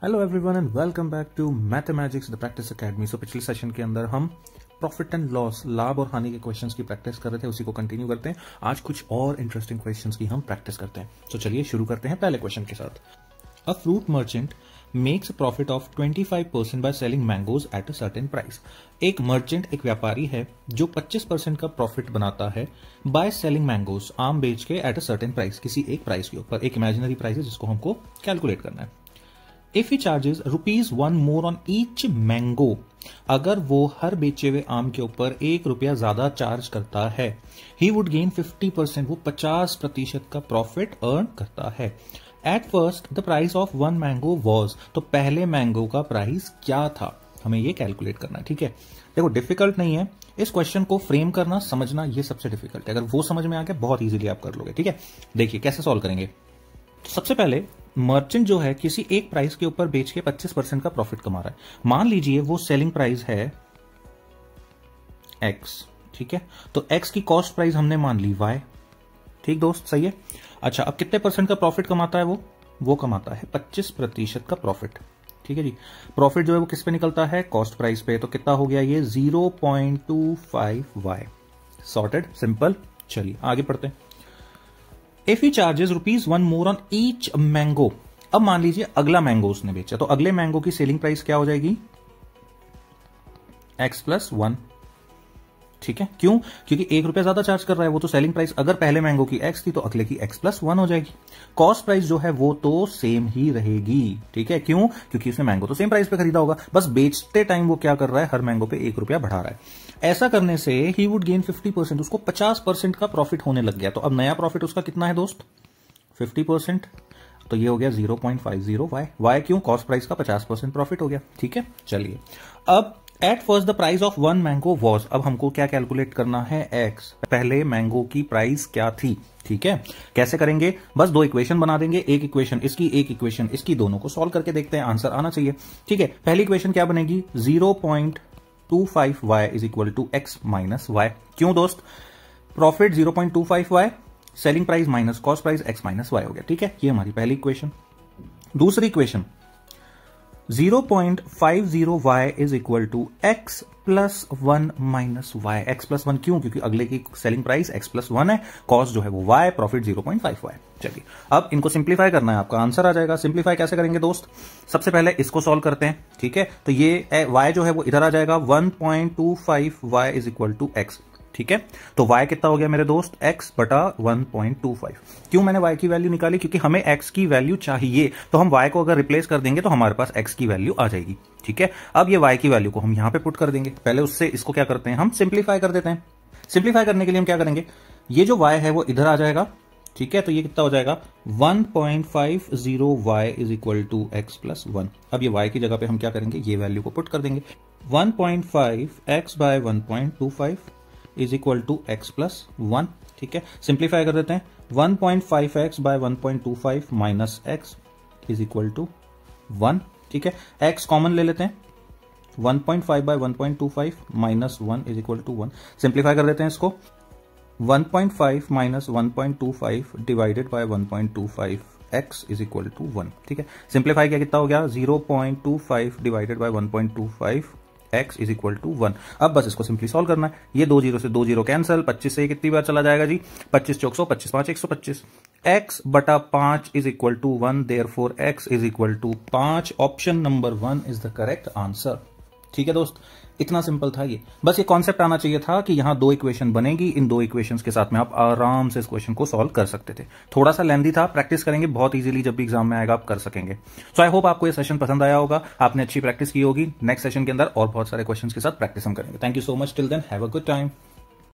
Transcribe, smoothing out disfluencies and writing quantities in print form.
Hello everyone and welcome back to mathematics the practice academy. So पिछले session के अंदर हम प्रॉफिट एंड लॉस, लाभ और हानि के क्वेश्चंस की प्रैक्टिस कर रहे थे, उसी को कंटिन्यू करते हैं। आज कुछ और इंटरेस्टिंग क्वेश्चंस की हम प्रैक्टिस करते हैं। तो चलिए शुरू करते हैं पहले क्वेश्चन के साथ। A fruit merchant makes profit of 25% by selling mangoes at a certain price. एक मर्चेंट, एक व्यापारी है जो 25% का प्रॉफिट बनाता है बाय सेलिंग मैंगोज, आम बेच के एट अ सर्टेन प्राइस, किसी एक प्राइस के ऊपर। एक इमेजिनरी प्राइस है जिसको हमको कैलकुलेट करना है। If he charges ₹1 more on each mango, अगर वो हर बेचे हुए आम के ऊपर ₹1 ज्यादा चार्ज करता है, ही वुड गेन 50%, वो 50% का प्रॉफिट अर्न करता है। At first the price of one mango was, तो पहले मैंगो का प्राइस क्या था, हमें ये कैलकुलेट करना है। ठीक है, देखो डिफिकल्ट नहीं है, इस क्वेश्चन को फ्रेम करना, समझना, ये सबसे डिफिकल्ट है। अगर वो समझ में आ गया बहुत इजीली आप कर लोगे। ठीक है, देखिए कैसे सॉल्व करेंगे। सबसे पहले मर्चेंट जो है किसी एक प्राइस के ऊपर बेच के 25% का प्रॉफिट कमा रहा है। मान लीजिए वो सेलिंग प्राइस है X, ठीक है, तो X की कॉस्ट प्राइस हमने मान ली Y। ठीक दोस्त, सही है। अच्छा, अब कितने परसेंट का प्रॉफिट कमाता है वो कमाता है 25% का प्रॉफिट। ठीक है जी, प्रॉफिट जो है वो किस पे निकलता है, कॉस्ट प्राइस पे। तो कितना हो गया ये 0.25Y। Sorted, simple. चलिए आगे पढ़ते हैं। If he charges ₹1 more on each mango, अब मान लीजिए अगला मैंगो उसने बेचा, तो अगले मैंगो की सेलिंग प्राइस क्या हो जाएगी, X+1। ठीक है, क्यों, क्योंकि ₹1 ज्यादा चार्ज कर रहा है वो, तो सेलिंग प्राइस अगर पहले मैंगो की X थी तो अगले की X+1 हो जाएगी। कॉस्ट प्राइस जो है वो तो सेम ही रहेगी। ठीक है, क्यों, क्योंकि उसने मैंगो तो सेम प्राइस पे खरीदा होगा, बस बेचते टाइम वो क्या कर रहा है, हर मैंगो पे ₹1 बढ़ा रहा है। ऐसा करने से ही वुड गेन 50%, उसको 50% का प्रॉफिट होने लग गया। तो अब नया प्रॉफिट उसका कितना है दोस्त, 50%, तो ये हो गया 0.50Y। वाई क्यों, कॉस्ट प्राइस का 50% प्रॉफिट हो गया। ठीक है, चलिए अब at first the price of one mango was, अब हमको क्या कैलकुलेट करना है, X, पहले मैंगो की प्राइस क्या थी। ठीक है, कैसे करेंगे, बस दो इक्वेशन बना देंगे, एक इक्वेशन इसकी, एक इक्वेशन इसकी, दोनों को सॉल्व करके देखते हैं, आंसर आना चाहिए। ठीक है, पहली इक्वेशन क्या बनेगी, 0.25Y is equal to X minus Y। क्यों दोस्त, profit 0.25Y, selling price minus cost price X minus Y हो गया। ठीक है, ये हमारी पहली इक्वेशन। दूसरी equation 0.50Y is equal to X+1 minus Y। X+1 क्यों, क्योंकि अगले की सेलिंग प्राइस X+1 है, कॉस्ट जो है वो Y, प्रॉफिट 0.5Y। चलिए अब इनको सिंप्लीफाई करना है, आपका आंसर आ जाएगा। सिंप्लीफाई कैसे करेंगे दोस्त, सबसे पहले इसको सॉल्व करते हैं। ठीक है, तो ये Y जो है वो इधर आ जाएगा, 1.25Y is equal to X। ठीक है, तो y कितना हो गया मेरे दोस्त, x बटा 1.25। क्यों मैंने y की वैल्यू निकाली, क्योंकि हमें x की वैल्यू चाहिए, तो हम y को अगर रिप्लेस कर देंगे तो हमारे पास x की वैल्यू आ जाएगी। ठीक है, अब ये y की वैल्यू को हम यहां पे पुट कर देंगे। पहले उससे इसको क्या करते हैं, हम सिंप्लीफाई कर देते हैं। सिंप्लीफाई करने के लिए हम क्या करेंगे, ये जो y है वो इधर आ जाएगा। ठीक है, तो ये कितना हो जाएगा, 1.50y is equal to X+1। अब ये y की जगह पे हम क्या करेंगे, ये वैल्यू को पुट कर देंगे। 1.5x by 1.25 is equal to X+1। ठीक है, सिंप्लीफाई कर देते हैं, 1.5x by 1.25 minus x is equal to 1। ठीक है, x कॉमन ले लेते हैं, 1.5 by 1.25 minus 1 is equal to 1। Simplify कर देते हैं इसको, 1.5 minus 1.25 divided by 1.25 x is equal to 1। ठीक है, सिंप्लीफाई किया कितना हो गया, 0.25 divided by 1.25 x is equal to 1। अब बस इसको सिंपली सॉल्व करना है। ये 2 0 से 2 0 कैंसिल, 25 से कितनी बार चला जाएगा जी, 25 चौक 100, 25 5 125। x बटा 5 is equal to 1, therefore x is equal to 5। Option number 1 is the correct answer. ठीक है दोस्त, इतना सिंपल था ये, बस ये कॉन्सेप्ट आना चाहिए था कि यहां दो इक्वेशन बनेगी, इन दो इक्वेशंस के साथ में आप आराम से इस क्वेश्चन को सॉल्व कर सकते थे। थोड़ा सा लेंथी था, प्रैक्टिस करेंगे बहुत इजीली, जब भी एग्जाम में आएगा आप कर सकेंगे। सो आई होप आपको ये सेशन पसंद आया होगा, आपने अच्छी प्रैक्टिस की होगी। नेक्स्ट सेशन के अंदर और बहुत सारे क्वेश्चन के साथ प्रैक्टिस हम करेंगे। Thank you so much, till then have a good time.